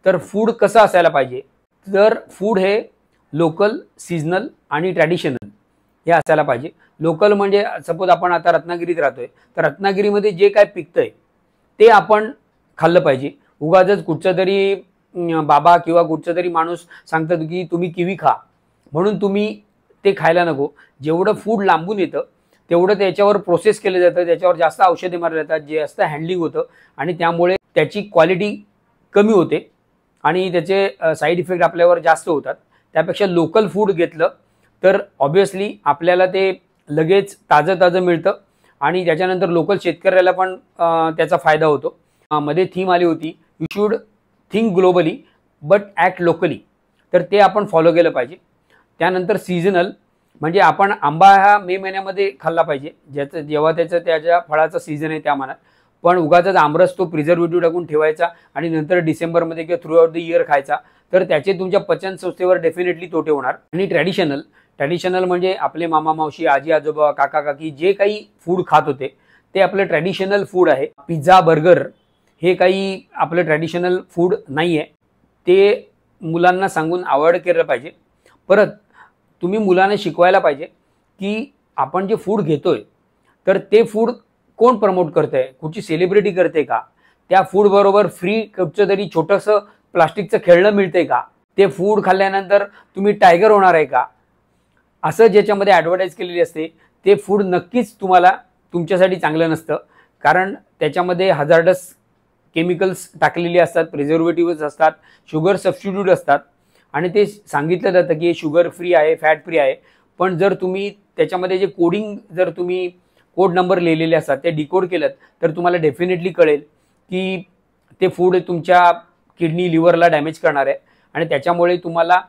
तर फूड कसं असायला पाहिजे, तर फूड हे लोकल, सीजनल आणि ट्रॅडिशनल हे असायला पाहिजे. लोकल म्हणजे सपोज आपण आता रत्नागिरीत राहतोय, तर रत्नागिरीमध्ये जे काय पिकतंय ते आपण खाल्लं पाहिजे. उगाचच कुठचा तरी बाबा किंवा कुठचा तरी माणूस सांगतात की तुम्ही किवी खा, म्हणून तुम्ही ते खायला नको. जेवढं फूड लांबून येतं तेवढं त्याच्यावर प्रोसेस केलं जातं, त्याच्यावर जास्त औषधे मारली जातात, जे जास्त हँडलिंग होतं आणि त्यामुळे त्याची क्वालिटी कमी होते आणि त्याचे साईड इफेक्ट आपल्यावर जास्त होतात. त्यापेक्षा लोकल फूड घेतलं तर ऑब्व्हियसली आपल्याला ते लगेच ताजं ताजं मिळतं आणि त्याच्यानंतर लोकल शेतकऱ्याला पण त्याचा फायदा होतो. मध्ये थीम आली होती, you should think globally but act locally, तर ते आपण फॉलो केलं पाहिजे. त्यानंतर सीझनल म्हणजे आपण आंबा हा मे महिन्यामध्ये खाल्ला पाहिजे, ज्याचं जेव्हा त्याच्या फळाचा सीझन आहे त्या मनात. पण उगाचच आमरस तो प्रिझर्वेटिव्ह टाकून ठेवायचा आणि नंतर डिसेंबरमध्ये किंवा थ्रू आउट द इयर खायचा, तर त्याचे तुमच्या पचन संस्थेवर डेफिनेटली तोटे होणार. आणि ट्रॅडिशनल म्हणजे आपले मामा मावशी, आजी आजोबा, काका काकी जे काही फूड खात होते ते आपलं ट्रॅडिशनल फूड आहे. पिझ्झा, बर्गर हे काही आपलं ट्रॅडिशनल फूड नाही आहे. ते मुलांना सांगून अवॉइड केलं पाहिजे. परत तुम्ही मुलांना शिकवायला पाहिजे की आपण जे फूड घेतोय तर ते फूड कोण प्रमोट करतंय, कुठची सेलिब्रिटी करते का, त्या फूड बरोबर फ्री कुठचं तरी छोटंसं प्लास्टिकचं खेळणं मिळतंय का, ते फूड खाल्ल्यानंतर तुम्ही टायगर होणार आहे का, असं ज्याच्यामध्ये ॲडव्हर्टाईज केलेली असते ते फूड नक्कीच तुम्हाला तुमच्यासाठी चांगलं नसतं. कारण त्याच्यामध्ये हजार्डस केमिकल्स टाकलेली असतात, प्रिझर्वेटिव्हज असतात, शुगर सबस्टिट्यूट असतात आणि ते सांगितलं जातं की हे शुगर फ्री आहे, फॅट फ्री आहे. पण जर तुम्ही त्याच्यामध्ये जे कोडिंग, जर तुम्ही कोड नंबर लिहिलेले असतात ते डिकोड केलं तर तुम्हाला डेफिनेटली कळेल की ते फूड तुमच्या किडनी, लिव्हरला डॅमेज करणार आहे आणि त्याच्यामुळे तुम्हाला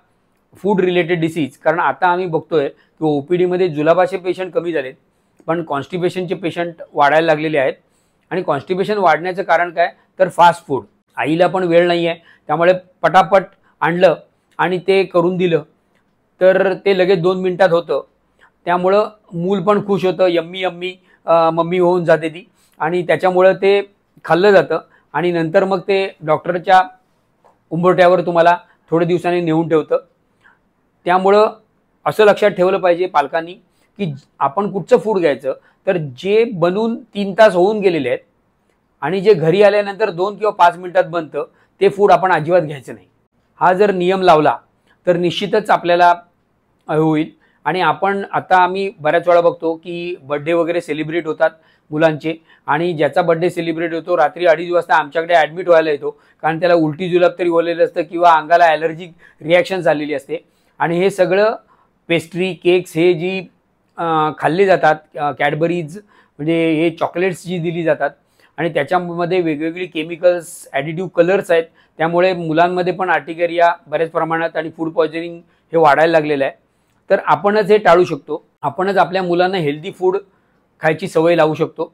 फूड रिलेटेड डिसीज. कारण आता आम्ही बघतोय की OPDमध्ये जुलाबाचे पेशंट कमी झालेत, पण कॉन्स्टिपेशनचे पेशंट वाढायला लागलेले आहेत. आणि कॉन्स्टिपेशन वाढण्याचं कारण काय, तर फास्ट फूड. आईला पण वेळ नाही आहे, त्यामुळे पटापट आणलं आणि ते करून दिलं तर ते लगेच 2 मिनिटात होतं. त्यामुळं मूल पण खुश होतं, यम्मी यम्मी मम्मी होऊन जाते ती, आणि त्याच्यामुळं ते खाल्लं जातं आणि नंतर मग ते डॉक्टरच्या उंबरट्यावर तुम्हाला थोड्या दिवसांनी नेऊन ठेवतं. त्यामुळं असं लक्षात ठेवलं पाहिजे पालकांनी की आपण कुठचं फूड घ्यायचं, तर जे बनून 3 तास होऊन गेलेले आहेत आणि जे घरी आल्यानंतर 2 किंवा 5 मिनिटात बनतं ते फूड आपण अजिबात घ्यायचं नाही. हा जर नियम लावला तर निश्चितच आपल्याला होईल. आणि आपण आता आम्ही बऱ्याच वेळा बघतो की बर्थडे वगैरे सेलिब्रेट होतात मुलांचे, आणि ज्याचा बर्थडे सेलिब्रेट होतो रात्री 2:30 वाजता आमच्याकडे ॲडमिट व्हायला येतो, कारण त्याला उलटी जुलाब तरी होलेलं असतं किंवा अंगाला ॲलर्जिक रिॲक्शन झालेली असते. आणि हे सगळं पेस्ट्री, केक्स हे जी खाल्ली जातात, कॅडबरीज म्हणजे हे चॉकलेट्स जी दिली जातात आणि त्याच्यामध्ये वेगवेगळी केमिकल्स, ॲडिटिव्ह कलर्स आहेत, त्यामुळे मुलांमध्ये पण आर्टिकेरिया बऱ्याच प्रमाणात आणि फूड पॉयझनिंग हे वाढायला लागलेलं आहे. तर आपणच हे टाळू शकतो. आपणच आपल्या मुलांना हेल्दी फूड खायची सवय लावू शकतो.